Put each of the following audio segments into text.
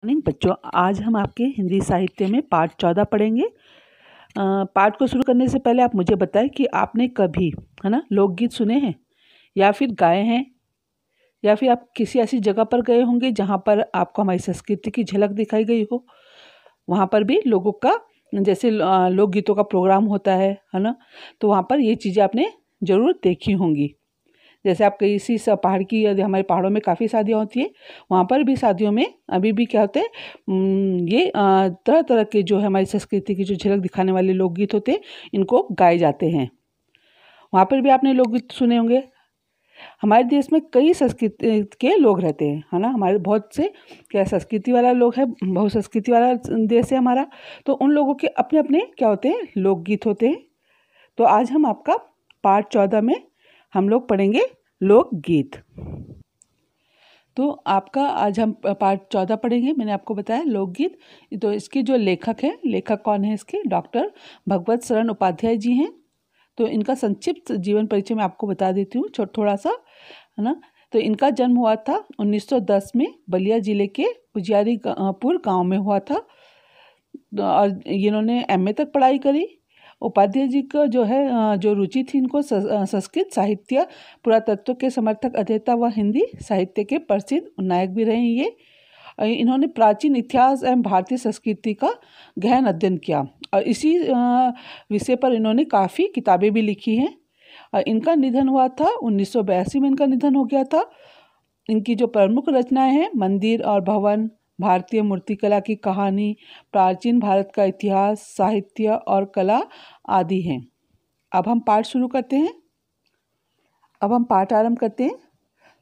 Morning बच्चों, आज हम आपके हिंदी साहित्य में पाठ 14 पढ़ेंगे। पाठ को शुरू करने से पहले आप मुझे बताएं कि आपने कभी लोकगीत सुने हैं या फिर गाए हैं, या फिर आप किसी ऐसी जगह पर गए होंगे जहाँ पर आपको हमारी संस्कृति की झलक दिखाई गई हो। वहाँ पर भी लोगों का जैसे लोकगीतों का प्रोग्राम होता है ना, तो वहाँ पर ये चीज़ें आपने ज़रूर देखी होंगी। जैसे आप किसी पहाड़ की, हमारे पहाड़ों में काफ़ी शादियाँ होती है, वहाँ पर भी शादियों में अभी भी क्या होते हैं, ये तरह तरह के जो है हमारी संस्कृति की जो झलक दिखाने वाले लोकगीत होते हैं, इनको गाए जाते हैं। वहाँ पर भी आपने लोकगीत सुने होंगे। हमारे देश में कई संस्कृति के लोग रहते हैं, है ना। हमारे बहुत से क्या संस्कृति वाला लोग है, बहुसंस्कृति वाला देश है हमारा। तो उन लोगों के अपने अपने क्या होते हैं, लोकगीत होते हैं। तो आज हम आपका पाठ 14 में हम लोग पढ़ेंगे लोकगीत। तो आपका आज हम पाठ 14 पढ़ेंगे। मैंने आपको बताया लोकगीत। तो इसके जो लेखक हैं, लेखक कौन है इसके, डॉक्टर भगवत शरण उपाध्याय जी हैं। तो इनका संक्षिप्त जीवन परिचय मैं आपको बता देती हूँ थोड़ा सा, है ना। तो इनका जन्म हुआ था 1910 में बलिया जिले के पुजारीपुर गांव में हुआ था, और इन्होंने MA तक पढ़ाई करी। उपाध्याय जी का जो है जो रुचि थी, इनको संस्कृत साहित्य, पुरातत्व के समर्थक अध्येता व हिंदी साहित्य के प्रसिद्ध नायक भी रहे हैं ये। इन्होंने प्राचीन इतिहास एवं भारतीय संस्कृति का गहन अध्ययन किया, और इसी विषय पर इन्होंने काफ़ी किताबें भी लिखी हैं। इनका निधन हुआ था 1982 में, इनका निधन हो गया था। इनकी जो प्रमुख रचनाएं हैं, मंदिर और भवन, भारतीय मूर्तिकला की कहानी, प्राचीन भारत का इतिहास, साहित्य और कला आदि हैं। अब हम पाठ शुरू करते हैं। अब हम पाठ आरंभ करते हैं।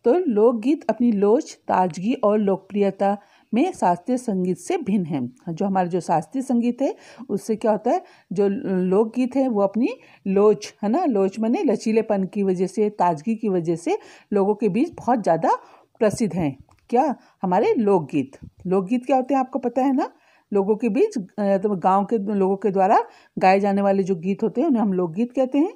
तो लोकगीत अपनी लोच, ताजगी और लोकप्रियता में शास्त्रीय संगीत से भिन्न है। जो हमारा जो शास्त्रीय संगीत है, उससे क्या होता है, जो लोकगीत है वो अपनी लोच, है ना, लोच माने लचीलेपन की वजह से, ताजगी की वजह से लोगों के बीच बहुत ज़्यादा प्रसिद्ध हैं। क्या हमारे लोकगीत क्या होते हैं, आपको पता है ना। लोगों के बीच, तो गांव के लोगों के द्वारा गाए जाने वाले जो गीत होते हैं, उन्हें हम लोकगीत कहते हैं।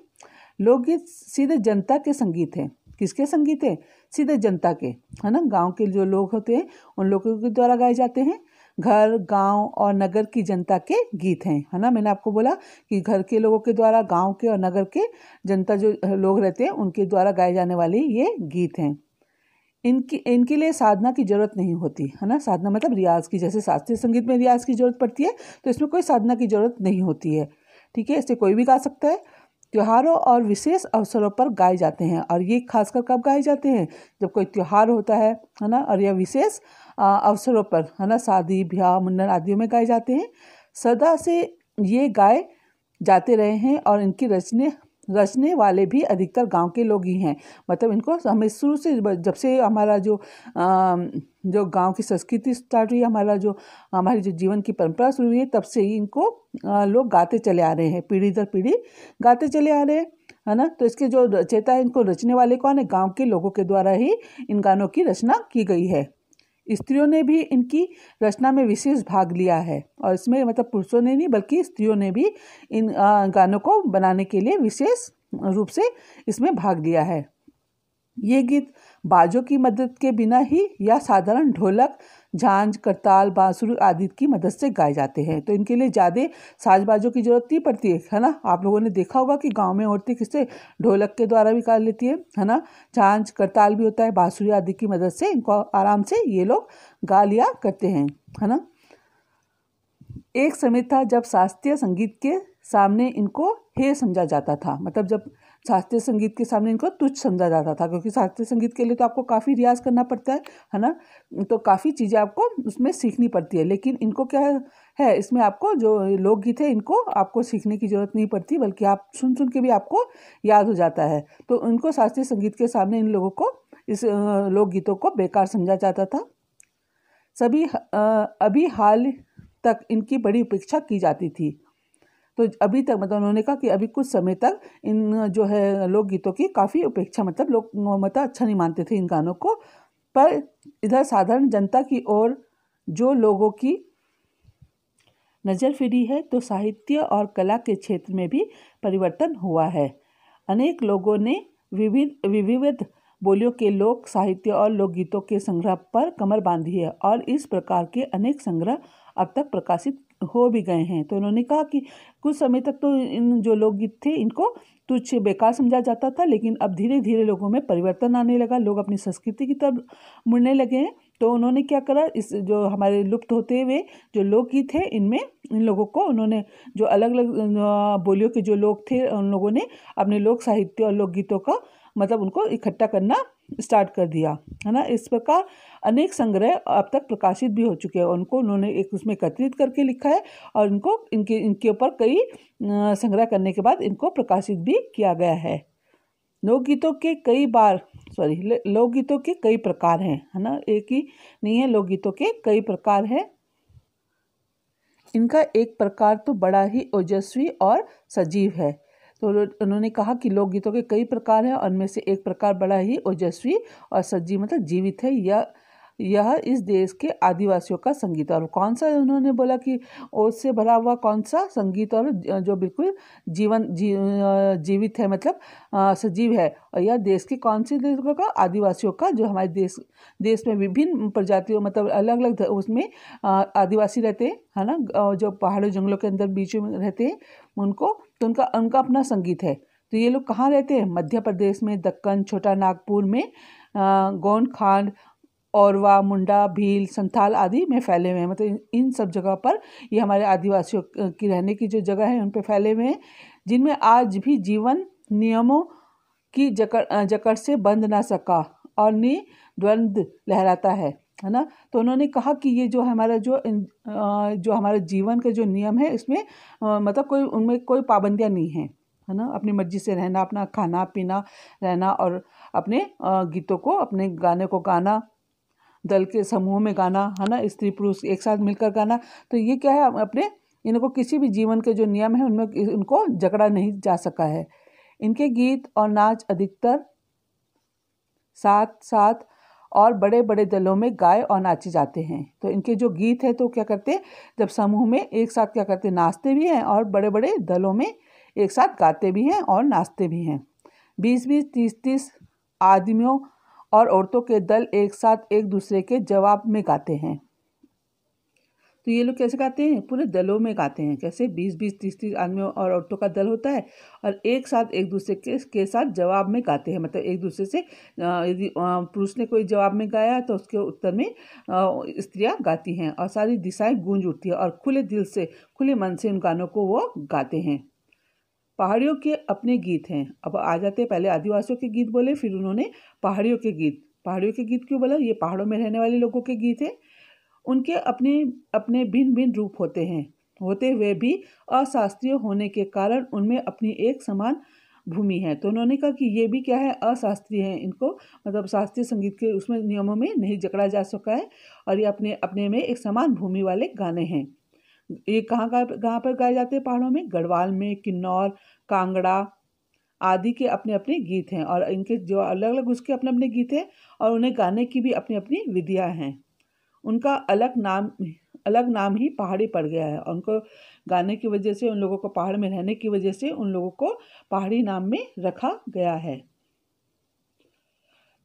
लोकगीत सीधे जनता के संगीत हैं। किसके संगीत है? सीधे जनता के, है ना। गांव के जो लोग होते हैं, उन लोगों के द्वारा गाए जाते हैं। घर, गांव और नगर की जनता के गीत हैं, है ना। मैंने आपको बोला कि घर के लोगों के द्वारा, गांव के और नगर के जनता जो लोग रहते हैं, उनके द्वारा गाए जाने वाले ये गीत हैं। इनके लिए साधना की जरूरत नहीं होती, है ना। साधना मतलब रियाज की, जैसे शास्त्रीय संगीत में रियाज की जरूरत पड़ती है, तो इसमें कोई साधना की जरूरत नहीं होती है। ठीक है, इसे कोई भी गा सकता है। त्योहारों और विशेष अवसरों पर गाए जाते हैं, और ये खासकर कब गाए जाते हैं? जब कोई त्योहार होता है ना, और यह विशेष अवसरों पर, है ना, शादी, ब्याह, मुंडन आदियों में गाए जाते हैं। सदा से ये गाए जाते रहे हैं, और इनकी रचने वाले भी अधिकतर गांव के लोग ही हैं। मतलब इनको हमें शुरू से, जब से हमारा जो गांव की संस्कृति स्टार्ट हुई, हमारी जो जीवन की परंपरा शुरू हुई है, तब से ही इनको लोग गाते चले आ रहे हैं, पीढ़ी दर पीढ़ी गाते चले आ रहे हैं, है ना। तो इसके जो रचयिता है, इनको रचने वाले कौन है? गाँव के लोगों के द्वारा ही इन गानों की रचना की गई है। स्त्रियों ने भी इनकी रचना में विशेष भाग लिया है, और इसमें मतलब पुरुषों ने नहीं, बल्कि स्त्रियों ने भी इन गानों को बनाने के लिए विशेष रूप से इसमें भाग लिया है। ये गीत बाजों की मदद के बिना ही या साधारण ढोलक, झांझ, करताल, बांसुरी आदि की मदद से गाए जाते हैं। तो इनके लिए ज़्यादा साज बाजों की जरूरत नहीं पड़ती है ना। आप लोगों ने देखा होगा कि गांव में औरतें किससे, ढोलक के द्वारा भी गा लेती है ना। झांझ, करताल भी होता है, बांसुरी आदि की मदद से इनको आराम से ये लोग गा लिया करते हैं, है ना। एक समय था जब शास्त्रीय संगीत के सामने इनको हेय समझा जाता था। मतलब जब शास्त्रीय संगीत के सामने इनको तुच्छ समझा जाता था, क्योंकि शास्त्रीय संगीत के लिए तो आपको काफ़ी रियाज करना पड़ता है ना। तो काफ़ी चीज़ें आपको उसमें सीखनी पड़ती है। लेकिन इनको क्या है, इसमें आपको जो लोकगीत है, इनको आपको सीखने की जरूरत नहीं पड़ती, बल्कि आप सुन सुन के भी आपको याद हो जाता है। तो इनको शास्त्रीय संगीत के सामने इन लोगों को, इस लोकगीतों को बेकार समझा जाता था। अभी हाल तक इनकी बड़ी उपेक्षा की जाती थी। तो अभी तक, मतलब उन्होंने कहा कि अभी कुछ समय तक इन जो है लोकगीतों की काफ़ी उपेक्षा, मतलब लोग मतलब अच्छा नहीं मानते थे इन गानों को। पर इधर साधारण जनता की ओर जो लोगों की नज़र फिरी है, तो साहित्य और कला के क्षेत्र में भी परिवर्तन हुआ है। अनेक लोगों ने विविध बोलियों के लोक साहित्य और लोकगीतों के संग्रह पर कमर बांधी है और इस प्रकार के अनेक संग्रह अब तक प्रकाशित हो भी गए हैं। तो उन्होंने कहा कि कुछ समय तक तो इन जो लोकगीत थे इनको तुच्छ बेकार समझा जाता था, लेकिन अब धीरे धीरे लोगों में परिवर्तन आने लगा, लोग अपनी संस्कृति की तरफ मुड़ने लगे हैं। तो उन्होंने क्या करा, इस जो हमारे लुप्त होते हुए जो लोकगीत है इनमें इन लोगों को उन्होंने जो अलग अलग बोलियों के जो लोग थे उन लोगों ने अपने लोक साहित्य और लोकगीतों का मतलब उनको इकट्ठा करना स्टार्ट कर दिया, है ना। इस प्रकार अनेक संग्रह अब तक प्रकाशित भी हो चुके हैं। उनको उन्होंने एक उसमें एकत्रित करके लिखा है और इनको इनके ऊपर कई संग्रह करने के बाद इनको प्रकाशित भी किया गया है। लोकगीतों के कई प्रकार हैं, है ना, एक ही नहीं है, लोकगीतों के कई प्रकार हैं। इनका एक प्रकार तो बड़ा ही ओजस्वी और सजीव है। तो उन्होंने कहा कि लोकगीतों के कई प्रकार हैं और उनमें से एक प्रकार बड़ा ही ओजस्वी और सजीव मतलब जीवित है। यह इस देश के आदिवासियों का संगीत। और कौन सा उन्होंने बोला कि ओज से भरा हुआ कौन सा संगीत और जो बिल्कुल जीवित है मतलब सजीव है। और यह देश के कौन से देशों का, आदिवासियों का, जो हमारे देश में विभिन्न प्रजातियों मतलब अलग अलग उसमें आदिवासी रहते हैं, है ना, जो पहाड़ों जंगलों के अंदर बीच में रहते हैं उनको, तो उनका अपना संगीत है। तो ये लोग कहाँ रहते हैं? मध्य प्रदेश में दक्कन, छोटा नागपुर में, गोंडखांड, औरवा, मुंडा, भील, संथाल आदि में फैले हुए हैं। मतलब इन सब जगह पर ये हमारे आदिवासियों की रहने की जो जगह है उन पे फैले हुए हैं, जिनमें आज भी जीवन नियमों की जकड़ से बंध ना सका और निद्वंद लहराता है ना। तो उन्होंने कहा कि ये जो हमारा जो हमारे जीवन के जो नियम है इसमें मतलब उनमें कोई पाबंदियां नहीं है, है ना। अपनी मर्जी से रहना, अपना खाना पीना, रहना और अपने गीतों को, अपने गाने को गाना, दल के समूह में गाना, है ना, स्त्री पुरुष एक साथ मिलकर गाना। तो ये क्या है, इनको किसी भी जीवन के जो नियम है उनमें उनको जकड़ा नहीं जा सका है। इनके गीत और नाच अधिकतर साथ साथ और बड़े बड़े दलों में गाए और नाचे जाते हैं। तो इनके जो गीत है तो क्या करते हैं, जब समूह में एक साथ क्या करते हैं, नाचते भी हैं और बड़े बड़े दलों में एक साथ गाते भी हैं और नाचते भी हैं। 20-20, 30-30 आदमियों और औरतों के दल एक साथ एक दूसरे के जवाब में गाते हैं। तो ये लोग कैसे गाते हैं? पूरे दलों में गाते हैं। कैसे? 20-20, 30-30 आदमियों और औरतों का दल होता है और एक साथ एक दूसरे के साथ जवाब में गाते हैं। मतलब एक दूसरे से यदि पुरुष ने कोई जवाब में गाया तो उसके उत्तर में स्त्रियां गाती हैं और सारी दिशाएं गूंज उठती है और खुले दिल से, खुले मन से उन गानों को वो गाते हैं। पहाड़ियों के अपने गीत हैं। अब आ जाते हैं, पहले आदिवासियों के गीत बोले, फिर उन्होंने पहाड़ियों के गीत क्यों बोला? ये पहाड़ों में रहने वाले लोगों के गीत हैं। उनके अपने अपने भिन्न भिन्न रूप होते हुए भी अशास्त्रीय होने के कारण उनमें अपनी एक समान भूमि है। तो उन्होंने कहा कि ये भी क्या है, अशास्त्रीय है। इनको मतलब शास्त्रीय संगीत के उसमें नियमों में नहीं जकड़ा जा सका है और ये अपने अपने में एक समान भूमि वाले गाने हैं। ये कहाँ पर गाए जाते हैं? पहाड़ों में, गढ़वाल में, किन्नौर, कांगड़ा आदि के अपने अपने गीत हैं और इनके जो अलग अलग उसके अपने अपने गीत हैं और उन्हें गाने की भी अपनी अपनी विधियाँ हैं। उनका अलग नाम ही पहाड़ी पड़ गया है। उनको गाने की वजह से, उन लोगों को पहाड़ में रहने की वजह से उन लोगों को पहाड़ी नाम में रखा गया है।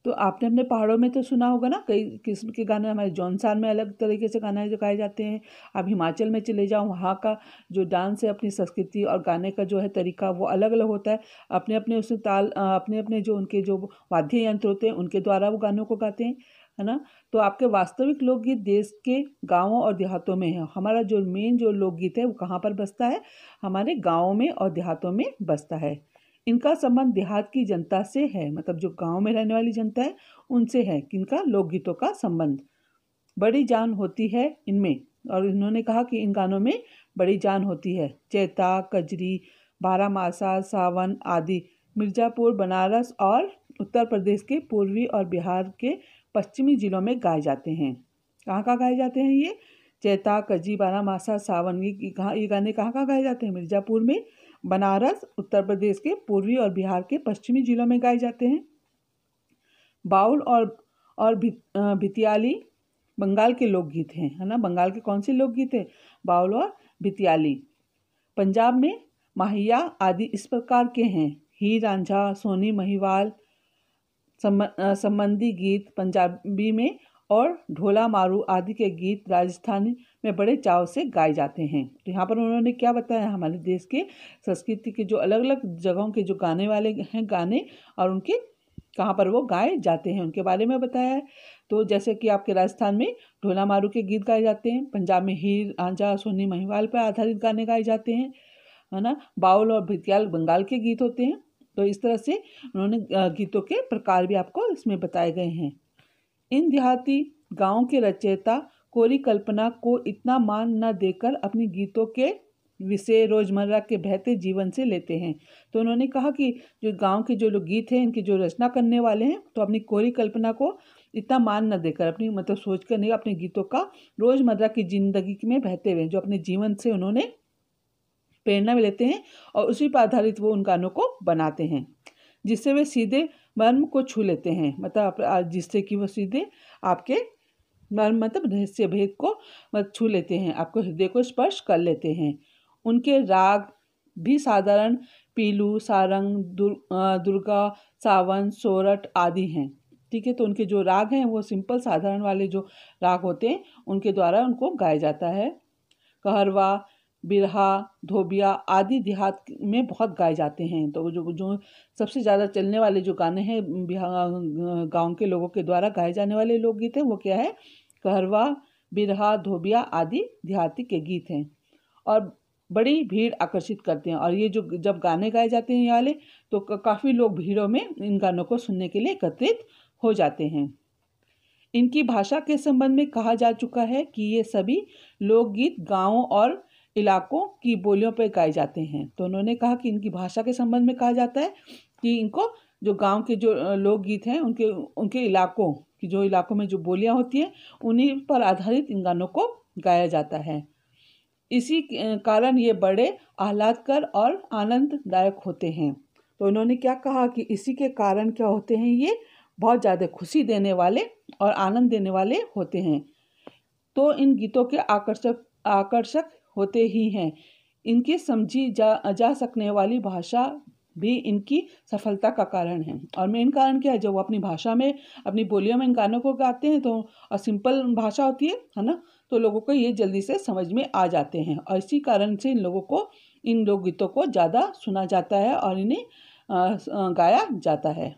तो आपने अपने पहाड़ों में तो सुना होगा ना, कई किस्म के गाने। हमारे जौनसार में अलग तरीके से गाने जो गाए जाते हैं। आप हिमाचल में चले जाओ, वहाँ का जो डांस है, अपनी संस्कृति और गाने का जो है तरीका वो अलग अलग होता है। अपने अपने उसमें ताल, अपने अपने जो उनके जो वाद्य यंत्र होते हैं उनके द्वारा वो गानों को गाते हैं, है ना। तो आपके वास्तविक लोकगीत देश के गाँवों और देहातों में है। हमारा जो मेन जो लोकगीत है वो कहाँ पर बसता है? हमारे गाँवों में और देहातों में बसता है। इनका संबंध देहात की जनता से है, मतलब जो गांव में रहने वाली जनता है उनसे है किनका? लोकगीतों का संबंध। बड़ी जान होती है इनमें, और इन्होंने कहा कि इन गानों में बड़ी जान होती है। चैता, कजरी, बारामासा, सावन आदि मिर्जापुर, बनारस और उत्तर प्रदेश के पूर्वी और बिहार के पश्चिमी जिलों में गाए जाते हैं। कहाँ कहाँ गाए जाते हैं ये? चैता, कजरी, बारामासा, सावन, ये गाने कहाँ गाए जाते हैं? मिर्जापुर में, बनारस, उत्तर प्रदेश के पूर्वी और बिहार के पश्चिमी जिलों में गाए जाते हैं। बाउल और भितियाली बंगाल के लोकगीत हैं, है ना। बंगाल के कौन से लोकगीत हैं? बाउल और भितियाली। पंजाब में माहिया आदि इस प्रकार के हैं। हीर रांझा, सोनी महिवाल, संबंधी गीत पंजाबी में और ढोला मारू आदि के गीत राजस्थानी में बड़े चाव से गाए जाते हैं। तो यहाँ पर उन्होंने क्या बताया, हमारे देश के संस्कृति के जो अलग अलग जगहों के जो गाने वाले हैं गाने और उनके कहाँ पर वो गाए जाते हैं उनके बारे में बताया है। तो जैसे कि आपके राजस्थान में ढोला मारू के गीत गाए जाते हैं, पंजाब में हीर रांझा सोनी महिवाल पर आधारित गाने गाए जाते हैं, है ना। बाउल और भितियाल बंगाल के गीत होते हैं। तो इस तरह से उन्होंने गीतों के प्रकार भी आपको इसमें बताए गए हैं। इन देहाती गाँव के रचयिता कोरी कल्पना को इतना मान न देकर अपनी गीतों के विषय रोजमर्रा के बहते जीवन से लेते हैं। तो उन्होंने कहा कि जो गांव के जो लोग गीत हैं इनकी जो रचना करने वाले हैं तो अपनी कोरी कल्पना को इतना मान न देकर अपनी मतलब सोच कर नहीं, अपने गीतों का रोजमर्रा की जिंदगी में बहते हुए जो अपने जीवन से उन्होंने प्रेरणा भी लेते हैं और उसी पर आधारित वो उन गानों को बनाते हैं, जिससे वे सीधे मर्म को छू लेते हैं। मतलब जिससे कि वो सीधे आपके मर्म मतलब रहस्य भेद को छू लेते हैं, आपको हृदय को स्पर्श कर लेते हैं। उनके राग भी साधारण पीलू, सारंग, दुर्गा, सावन, सोरठ आदि हैं। ठीक है, तो उनके जो राग हैं वो सिंपल साधारण वाले जो राग होते हैं उनके द्वारा उनको गाया जाता है। कहरवा, बिरहा, धोबिया आदि देहात में बहुत गाए जाते हैं। तो जो सबसे ज़्यादा चलने वाले जो गाने हैं गाँव के लोगों के द्वारा गाए जाने वाले लोकगीत हैं वो क्या है, कहरवा, बिरहा, धोबिया आदि देहाती के गीत हैं और बड़ी भीड़ आकर्षित करते हैं। और ये जो जब गाने गाए जाते हैं ये वाले तो काफ़ी लोग भीड़ों में इन गानों को सुनने के लिए एकत्रित हो जाते हैं। इनकी भाषा के संबंध में कहा जा चुका है कि ये सभी लोकगीत गाँवों और इलाकों की बोलियों पर गाए जाते हैं। तो उन्होंने कहा कि इनकी भाषा के संबंध में कहा जाता है कि इनको जो गांव के जो लोकगीत हैं उनके इलाकों की जो इलाकों में जो बोलियां होती हैं उन्हीं पर आधारित इन गानों को गाया जाता है। इसी कारण ये बड़े आह्लादकर और आनंददायक होते हैं। तो उन्होंने क्या कहा कि इसी के कारण क्या होते हैं, ये बहुत ज़्यादा खुशी देने वाले और आनंद देने वाले होते हैं। तो इन गीतों के आकर्षक होते ही हैं। इनकी समझी जा सकने वाली भाषा भी इनकी सफलता का कारण है। और मेन कारण क्या है, जब वो अपनी भाषा में अपनी बोलियों में इन गानों को गाते हैं तो और सिंपल भाषा होती है ना, तो लोगों को ये जल्दी से समझ में आ जाते हैं और इसी कारण से इन लोगों को इन लोकगीतों को ज़्यादा सुना जाता है और इन्हें गाया जाता है।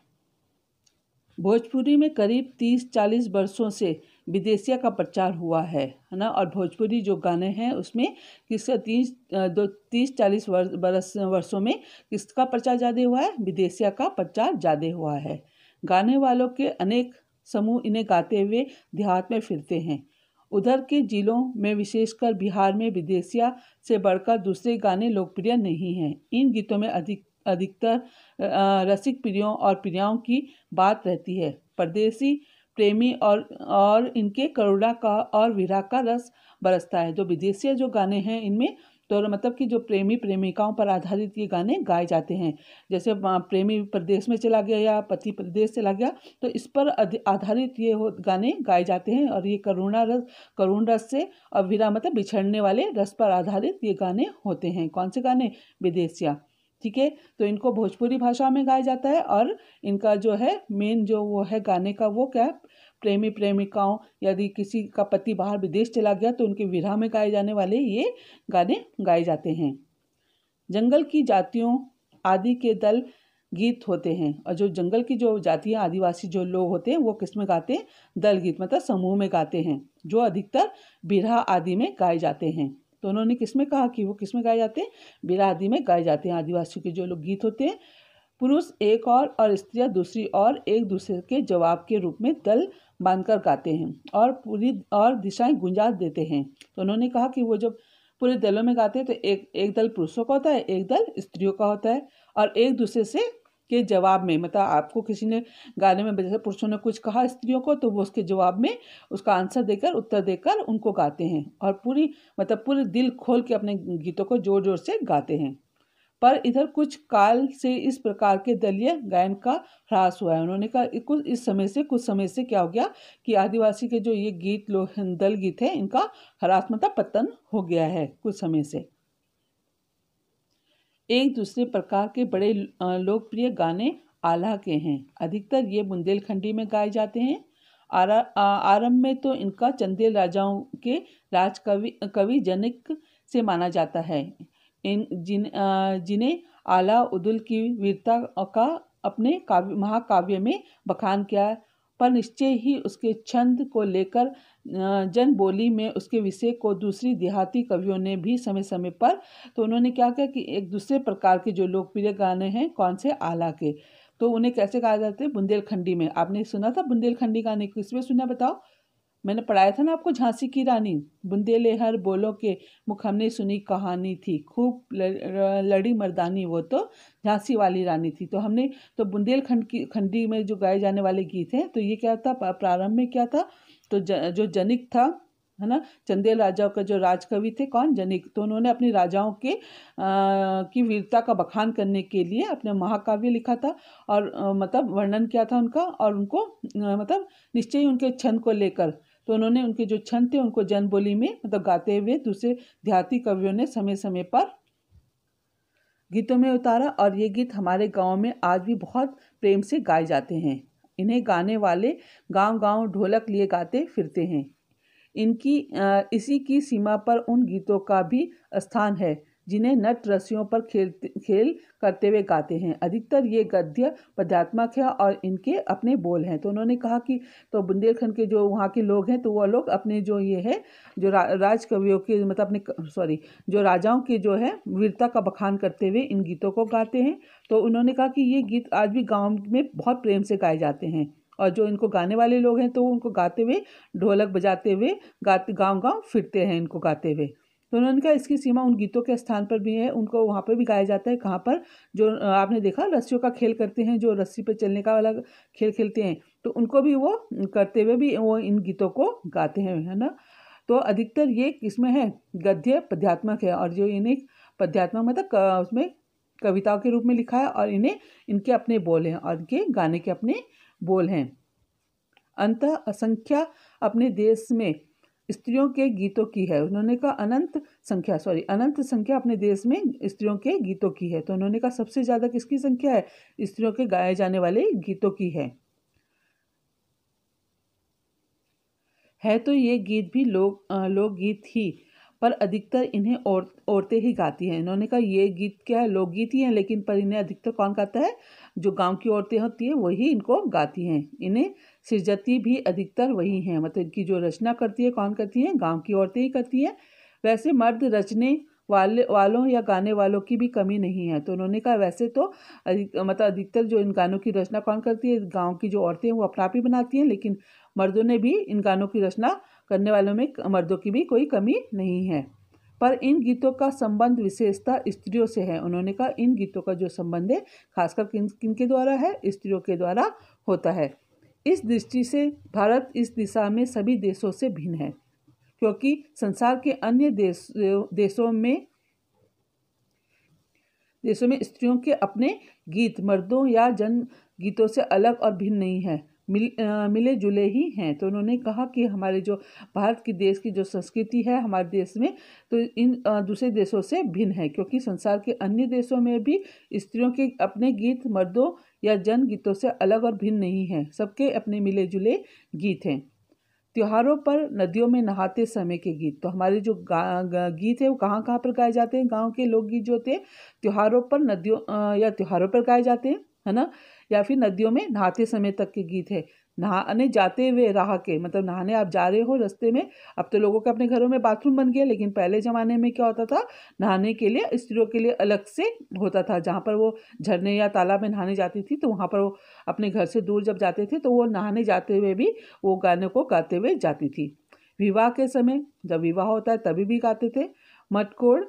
भोजपुरी में करीब 30-40 वर्षों से विदेशिया का प्रचार हुआ है ना। और भोजपुरी जो गाने हैं उसमें किसका 30-40 वर्षों में किसका प्रचार ज़्यादा हुआ है, विदेशिया का प्रचार ज़्यादा हुआ है। गाने वालों के अनेक समूह इन्हें गाते हुए देहात में फिरते हैं। उधर के जिलों में विशेषकर बिहार में विदेशिया से बढ़कर दूसरे गाने लोकप्रिय नहीं हैं। इन गीतों में अधिकतर रसिक प्रियों और प्रियाओं की बात रहती है। परदेसी प्रेमी और इनके करुणा का और विरह का रस बरसता है। जो विदेशी जो गाने हैं इनमें तो मतलब कि जो प्रेमी प्रेमिकाओं पर आधारित ये गाने गाए जाते हैं। जैसे प्रेमी प्रदेश में चला गया या पति प्रदेश चला गया तो इस पर आधारित ये गाने गाए जाते हैं। और ये करुण रस से और विरह मतलब बिछड़ने वाले रस पर आधारित ये गाने होते हैं। कौन से गाने, विदेशिया। ठीक है, तो इनको भोजपुरी भाषा में गाया जाता है और इनका जो है मेन जो वो है गाने का वो क्या है, प्रेमी प्रेमिकाओं यदि किसी का पति बाहर विदेश चला गया तो उनके विरह में गाए जाने वाले ये गाने गाए जाते हैं। जंगल की जातियों आदि के दल गीत होते हैं और जो जंगल की जो जातियाँ आदिवासी जो लोग होते हैं वो किस में गाते हैं, दल गीत मतलब समूह में गाते हैं, जो अधिकतर बिरहा आदि में गाए जाते हैं। तो उन्होंने किसमें कहा कि वो किसमें गाए जाते हैं, बिरहा आदि में गाए जाते हैं। आदिवासियों के जो लोग गीत होते हैं, पुरुष एक और स्त्रियां दूसरी और एक दूसरे के जवाब के रूप में दल बांधकर गाते हैं और पूरी और दिशाएं गुंजा देते हैं। तो उन्होंने कहा कि वो जब पूरे दलों में गाते हैं तो एक दल पुरुषों का होता है, एक दल स्त्रियों का होता है और एक दूसरे से के जवाब में मतलब आपको किसी ने गाने में जैसे पुरुषों ने कुछ कहा स्त्रियों को तो वो उसके जवाब में उसका आंसर देकर उत्तर देकर उनको गाते हैं और पूरे दिल खोल के अपने गीतों को जोर जोर से गाते हैं। पर इधर कुछ काल से इस प्रकार के दलीय गायन का ह्रास हुआ है। उन्होंने कहा कुछ समय से क्या हो गया कि आदिवासी के जो ये गीत दल गीत है इनका ह्रास मतलब पतन हो गया है कुछ समय से। एक दूसरे प्रकार के बड़े लोकप्रिय गाने आला के हैं। अधिकतर ये बुंदेलखंडी में गाए जाते हैं। आरंभ में तो इनका चंदेल राजाओं के कवि जनिक से माना जाता है। जिन्हें आला उदुल की वीरता का अपने महाकाव्य में बखान किया, पर निश्चय ही उसके छंद को लेकर जन बोली में उसके विषय को दूसरी देहाती कवियों ने भी समय समय पर, तो उन्होंने क्या किया कि एक दूसरे प्रकार के जो लोकप्रिय गाने हैं कौन से, आला के, तो उन्हें कैसे कहा जाते हैं, बुंदेलखंडी में। आपने सुना था बुंदेलखंडी गाने, किसमें सुना बताओ? मैंने पढ़ाया था ना आपको, झांसी की रानी। बुंदेले हर बोलो के मुख हमने सुनी कहानी थी, खूब लड़ी मर्दानी, वो तो झांसी वाली रानी थी। तो हमने तो बुंदेलखंडी में जो गाए जाने वाले गीत हैं, तो ये क्या था, प्रारंभ में क्या था, तो जो जनिक था, है ना, चंदेल राजाओं का जो राजकवि थे, कौन, जनिक, तो उन्होंने अपने राजाओं के की वीरता का बखान करने के लिए अपने महाकाव्य लिखा था, और मतलब वर्णन किया था उनका, और उनको मतलब निश्चय ही उनके छंद को लेकर, तो उन्होंने उनके जो छंद थे उनको जन बोली में मतलब गाते हुए दूसरे देहाती कवियों ने समय समय पर गीतों में उतारा। और ये गीत हमारे गांव में आज भी बहुत प्रेम से गाए जाते हैं। इन्हें गाने वाले गांव गांव ढोलक लिए गाते फिरते हैं। इनकी इसी की सीमा पर उन गीतों का भी स्थान है जिन्हें नट रस्सियों पर खेल करते हुए गाते हैं। अधिकतर ये गद्य पद्यात्मक है और इनके अपने बोल हैं। तो उन्होंने कहा कि तो बुंदेलखंड के जो वहाँ के लोग हैं, तो वो लोग अपने जो ये है जो राज कवियों के मतलब अपने जो राजाओं के जो है वीरता का बखान करते हुए इन गीतों को गाते हैं। तो उन्होंने कहा कि ये गीत आज भी गाँव में बहुत प्रेम से गाए जाते हैं, और जो इनको गाने वाले लोग हैं तो उनको गाते हुए, ढोलक बजाते हुए गाँव गाँव फिरते हैं इनको गाते हुए। तो उन्होंने कहा इसकी सीमा उन गीतों के स्थान पर भी है, उनको वहाँ पर भी गाया जाता है। कहाँ पर, जो आपने देखा रस्सियों का खेल करते हैं, जो रस्सी पर चलने का वाला खेल खेलते हैं, तो उनको भी वो करते हुए भी वो इन गीतों को गाते हैं, है ना। तो अधिकतर ये किसमें है, गद्य पद्यात्मक है, और जो इन्हें पद्यात्मक मतलब उसमें कविताओं के रूप में लिखा है, और इन्हें इनके अपने बोल हैं और इनके गाने के अपने बोल हैं। अंतः असंख्या अपने देश में स्त्रियों के गीतों की है। उन्होंने कहा अनंत संख्या अपने देश में स्त्रियों के गीतों की है। तो उन्होंने कहा सबसे ज़्यादा किसकी संख्या है, स्त्रियों के गाए जाने वाले गीतों की है। तो ये गीत भी लोकगीत ही, पर अधिकतर इन्हें औरतें ही गाती हैं। इन्होंने कहा ये गीत क्या है, लोकगीत ही हैं, लेकिन पर इन्हें अधिकतर कौन गाता है, जो गांव की औरतें होती हैं वही इनको गाती हैं। इन्हें सृजती भी अधिकतर वही हैं, मतलब इनकी जो रचना करती है कौन करती है, गांव की औरतें ही करती हैं। वैसे मर्द रचने वालों या गाने वालों की भी कमी नहीं है। तो उन्होंने कहा वैसे तो मतलब अधिकतर जो इन गानों की रचना कौन करती है, गाँव की जो औरतें हैं वो अपना आप ही बनाती हैं, लेकिन मर्दों ने भी इन गानों की रचना करने वालों में मर्दों की भी कोई कमी नहीं है। पर इन गीतों का संबंध विशेषता स्त्रियों से है। उन्होंने कहा इन गीतों का जो संबंध है खासकर किन के द्वारा है, स्त्रियों के द्वारा होता है। इस दृष्टि से भारत इस दिशा में सभी देशों से भिन्न है, क्योंकि संसार के अन्य देशों में स्त्रियों के अपने गीत मर्दों या जन गीतों से अलग और भिन्न नहीं है, मिले जुले ही हैं। तो उन्होंने कहा कि हमारे जो भारत की देश की जो संस्कृति है हमारे देश में, तो इन दूसरे देशों से भिन्न है, क्योंकि संसार के अन्य देशों में भी स्त्रियों के अपने गीत मर्दों या जन गीतों से अलग और भिन्न नहीं है, सबके अपने मिले जुले गीत हैं। त्योहारों पर नदियों में नहाते समय के गीत, तो हमारे जो गीत है वो कहाँ कहाँ पर गाए जाते हैं, गाँव के लोकगीत जो होते हैं त्योहारों पर त्योहारों पर गाए जाते हैं, है ना, या फिर नदियों में नहाते समय तक के गीत है। नहाने जाते हुए राह के, मतलब नहाने आप जा रहे हो रास्ते में, अब तो लोगों के अपने घरों में बाथरूम बन गया, लेकिन पहले ज़माने में क्या होता था, नहाने के लिए स्त्रियों के लिए अलग से होता था, जहाँ पर वो झरने या तालाब में नहाने जाती थी, तो वहाँ पर वो अपने घर से दूर जब जाते थे तो वो नहाने जाते हुए भी वो गाने को गाते हुए जाती थी। विवाह के समय, जब विवाह होता है तभी भी गाते थे। मटकोड़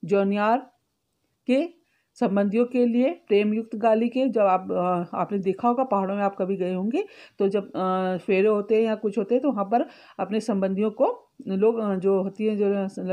जौनियार के संबंधियों के लिए प्रेम युक्त गाली के, जब आपने देखा होगा पहाड़ों में आप कभी गए होंगे, तो जब फेरे होते हैं या कुछ होते हैं तो वहाँ पर अपने संबंधियों को लोग जो होती है, जो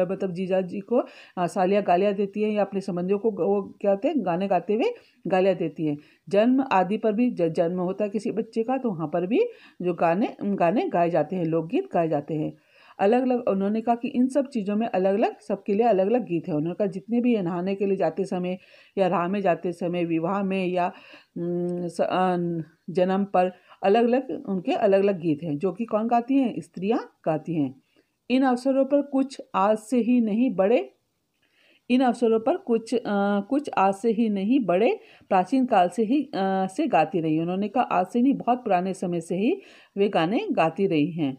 मतलब जीजा जी को सालियाँ गालियाँ देती हैं, या अपने संबंधियों को वो क्या होते हैं गाने गाते हुए गालियाँ देती हैं। जन्म आदि पर भी, जब जन्म होता है किसी बच्चे का, तो वहाँ पर भी जो गाने गाए जाते हैं, लोकगीत गाए जाते हैं। अलग अलग, उन्होंने कहा कि इन सब चीज़ों में अलग अलग, सबके लिए अलग अलग गीत है। उन्होंने कहा जितने भी नहाने के लिए जाते समय या राह में जाते समय, विवाह में या जन्म पर, अलग अलग उनके अलग अलग गीत हैं जो कि कौन गाती हैं? स्त्रियां गाती हैं। इन अवसरों पर कुछ आज से ही नहीं बड़े इन अवसरों पर कुछ आज से ही नहीं, बड़े प्राचीन काल से ही से गाती रही। उन्होंने कहा आज से नहीं, बहुत पुराने समय से ही वे गाने गाती रही हैं।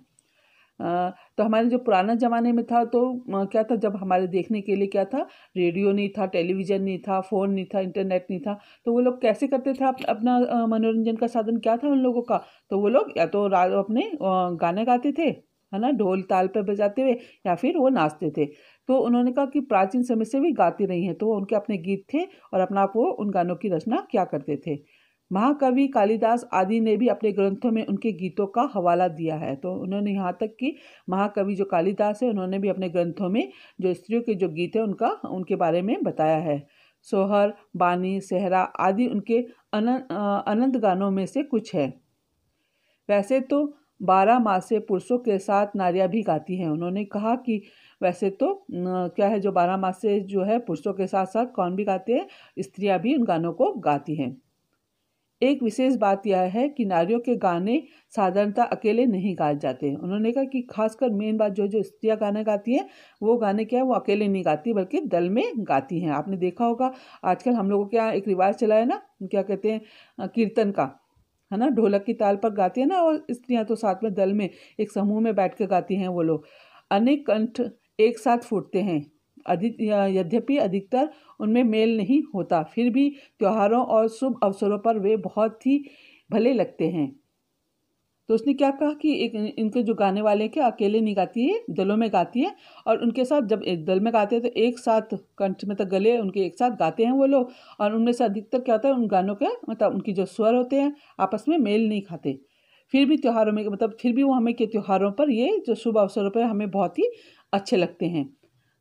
तो हमारे जो पुराना ज़माने में था तो क्या था, जब हमारे देखने के लिए क्या था, रेडियो नहीं था, टेलीविज़न नहीं था, फ़ोन नहीं था, इंटरनेट नहीं था, तो वो लोग कैसे करते थे अपना मनोरंजन का साधन क्या था उन लोगों का? तो वो लोग या तो अपने गाने गाते थे, है ना, ढोल ताल पे बजाते हुए, या फिर वो नाचते थे। तो उन्होंने कहा कि प्राचीन समय से भी गाती रही हैं, तो वो उनके अपने गीत थे और अपना आप वो उन गानों की रचना क्या करते थे। महाकवि कालिदास आदि ने भी अपने ग्रंथों में उनके गीतों का हवाला दिया है। तो उन्होंने यहाँ तक कि महाकवि जो कालिदास है, उन्होंने भी अपने ग्रंथों में जो स्त्रियों के जो गीत है उनके बारे में बताया है। सोहर, बानी, सेहरा आदि उनके अनंत गानों में से कुछ है। वैसे तो 12 मासे पुरुषों के साथ नारियां भी गाती हैं। उन्होंने कहा कि वैसे तो क्या है, जो 12 मासे जो है पुरुषों के साथ साथ कौन भी गाते हैं? स्त्रियां भी उन गानों को गाती हैं। एक विशेष बात यह है कि नारियों के गाने साधारणतः अकेले नहीं गाए जाते। उन्होंने कहा कि खासकर मेन बात जो स्त्रियां गाने गाती हैं, वो गाने क्या है, वो अकेले नहीं गाती बल्कि दल में गाती हैं। आपने देखा होगा आजकल हम लोगों के यहाँ एक रिवाज चला है ना, क्या कहते हैं, कीर्तन का, है ना, ढोलक की ताल पर गाती है ना, और स्त्रियां तो साथ में दल में एक समूह में बैठ कर गाती हैं। वो लोग अनेक कंठ एक साथ फूटते हैं। यद्यपि अधिकतर उनमें मेल नहीं होता, फिर भी त्योहारों और शुभ अवसरों पर वे बहुत ही भले लगते हैं। तो उसने क्या कहा कि इनके जो गाने वाले हैं, क्या अकेले नहीं गाती है, दलों में गाती है, और उनके साथ जब एक दल में गाते हैं तो एक साथ कंठ में तक गले उनके एक साथ गाते हैं वो लोग, और उनमें से अधिकतर क्या होता है, उन गानों के मतलब उनकी जो स्वर होते हैं आपस में मेल नहीं खाते। फिर भी त्योहारों में फिर भी वो हमें के त्योहारों पर, ये जो शुभ अवसरों पर हमें बहुत ही अच्छे लगते हैं।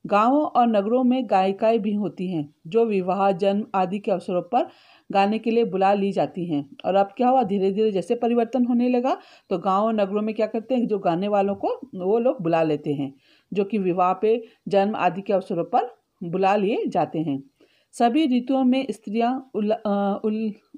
गांवों और नगरों में गायिकाएं भी होती हैं जो विवाह, जन्म आदि के अवसरों पर गाने के लिए बुला ली जाती हैं। और अब क्या हुआ, धीरे धीरे जैसे परिवर्तन होने लगा तो गांव और नगरों में क्या करते हैं, जो गाने वालों को वो लोग बुला लेते हैं, जो कि विवाह पे, जन्म आदि के अवसरों पर बुला लिए जाते हैं। सभी ऋतुओं में स्त्रियां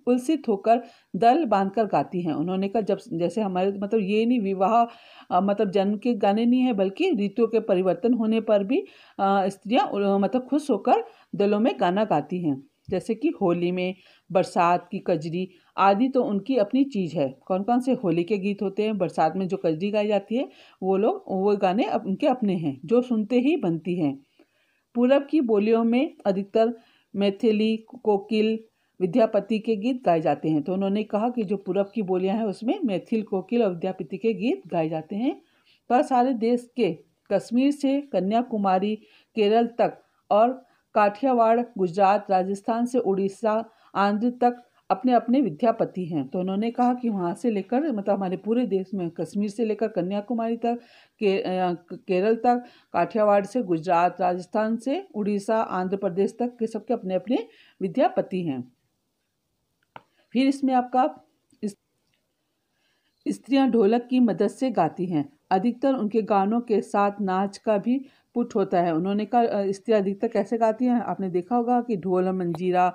उल्सित होकर दल बांधकर गाती हैं। उन्होंने कहा जब जैसे हमारे ये नहीं विवाह जन्म के गाने नहीं है, बल्कि ऋतुओं के परिवर्तन होने पर भी स्त्रियां खुश होकर दलों में गाना गाती हैं। जैसे कि होली में बरसात की कजरी आदि तो उनकी अपनी चीज़ है। कौन कौन से होली के गीत होते हैं, बरसात में जो कजरी गाई जाती है, वो गाने उनके अपने हैं जो सुनते ही बनती हैं। पूरब की बोलियों में अधिकतर मैथिली, कोकिल, विद्यापति के गीत गाए जाते हैं। तो उन्होंने कहा कि जो पूरब की बोलियां हैं उसमें मैथिल, कोकिल और विद्यापति के गीत गाए जाते हैं। पर सारे देश के कश्मीर से कन्याकुमारी, केरल तक और काठियावाड़, गुजरात, राजस्थान से उड़ीसा, आंध्र तक अपने अपने विद्यापति हैं। तो उन्होंने कहा कि वहाँ से लेकर हमारे पूरे देश में कश्मीर से लेकर कन्याकुमारी तक, केरल तक, काठियावाड़ से गुजरात, राजस्थान से उड़ीसा, आंध्र प्रदेश तक के सबके अपने अपने विद्यापति हैं। फिर इसमें आपका स्त्रियां ढोलक की मदद से गाती हैं। अधिकतर उनके गानों के साथ नाच का भी पुट होता है। उन्होंने कहा स्त्रियां अधिकतर कैसे गाती हैं, आपने देखा होगा कि ढोल, मंजीरा,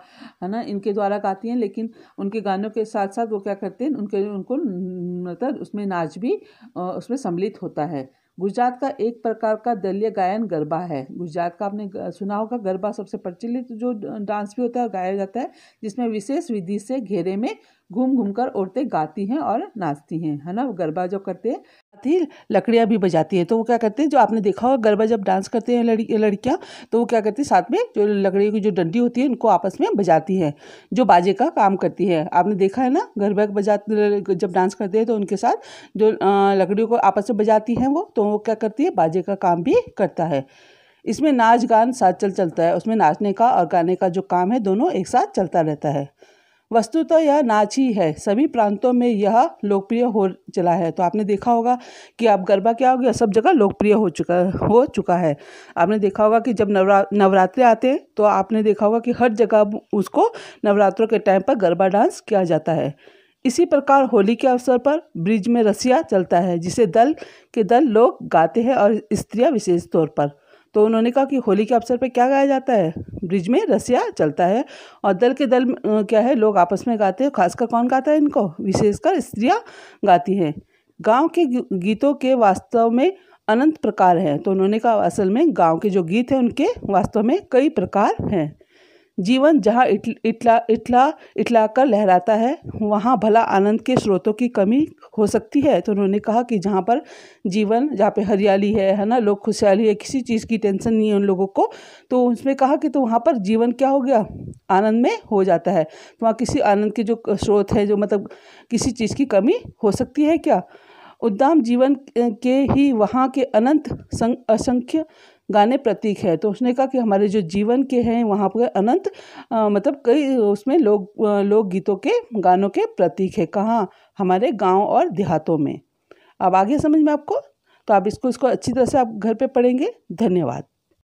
है ना, इनके द्वारा गाती हैं, लेकिन उनके गानों के साथ साथ वो क्या करते हैं, उनको उसमें नाच भी उसमें सम्मिलित होता है। गुजरात का एक प्रकार का दलीय गायन गरबा है। गुजरात का आपने सुना होगा, गरबा सबसे प्रचलित जो डांस भी होता है, गाया जाता है, जिसमें विशेष विधि से घेरे में घूम घूम कर औरतें गाती हैं और नाचती हैं, है ना। वो गरबा जो करते हैं साथ ही लकड़ियाँ भी बजाती हैं। तो वो क्या करते हैं, जो आपने देखा होगा गरबा जब डांस करते हैं लड़कियाँ, तो वो क्या करती हैं, साथ में जो लकड़ी की जो डंडी होती है उनको आपस में बजाती हैं, जो बाजे का काम करती है। आपने देखा है ना, गरबा जब डांस करते हैं तो उनके साथ जो लकड़ियों को आपस में बजाती हैं वो क्या करती है, बाजे का काम भी करता है। इसमें नाच गान साथ चलता है, उसमें नाचने का और गाने का जो काम है दोनों एक साथ चलता रहता है। वस्तुतः यह नाच ही है, सभी प्रांतों में यह लोकप्रिय हो चला है। तो आपने देखा होगा कि अब गरबा क्या हो गया, सब जगह लोकप्रिय हो चुका है। आपने देखा होगा कि जब नवरात्रे आते हैं तो आपने देखा होगा कि हर जगह उसको नवरात्रों के टाइम पर गरबा डांस किया जाता है। इसी प्रकार होली के अवसर पर ब्रिज में रसिया चलता है, जिसे दल के दल लोग गाते हैं और स्त्रियां विशेष तौर पर। तो उन्होंने कहा कि होली के अवसर पर क्या गाया जाता है, ब्रिज में रसिया चलता है और दल के दल क्या है, लोग आपस में गाते हैं। खासकर कौन गाता है इनको, विशेषकर स्त्रियां गाती हैं। गाँव के गीतों के वास्तव में अनंत प्रकार हैं। तो उन्होंने कहा असल में गाँव के जो गीत हैं उनके वास्तव में कई प्रकार हैं। जीवन जहाँ इटला कर लहराता है, वहाँ भला आनंद के स्रोतों की कमी हो सकती है। तो उन्होंने कहा कि जहाँ पर जीवन, जहाँ पे हरियाली है ना, लोग खुशहाली है, किसी चीज़ की टेंशन नहीं है उन लोगों को, तो उसमें कहा कि तो वहाँ पर जीवन क्या हो गया, आनंद में हो जाता है। तो वहाँ किसी आनंद के जो स्रोत है, जो मतलब किसी चीज़ की कमी हो सकती है क्या। उद्दाम जीवन के ही वहाँ के अनंत असंख्य गाने प्रतीक है। तो उसने कहा कि हमारे जो जीवन के हैं वहाँ पर अनंत मतलब कई उसमें लोक गीतों के गानों के प्रतीक है। कहाँ, हमारे गांव और देहातों में। अब आगे समझ में आपको, तो आप इसको अच्छी तरह से आप घर पे पढ़ेंगे। धन्यवाद।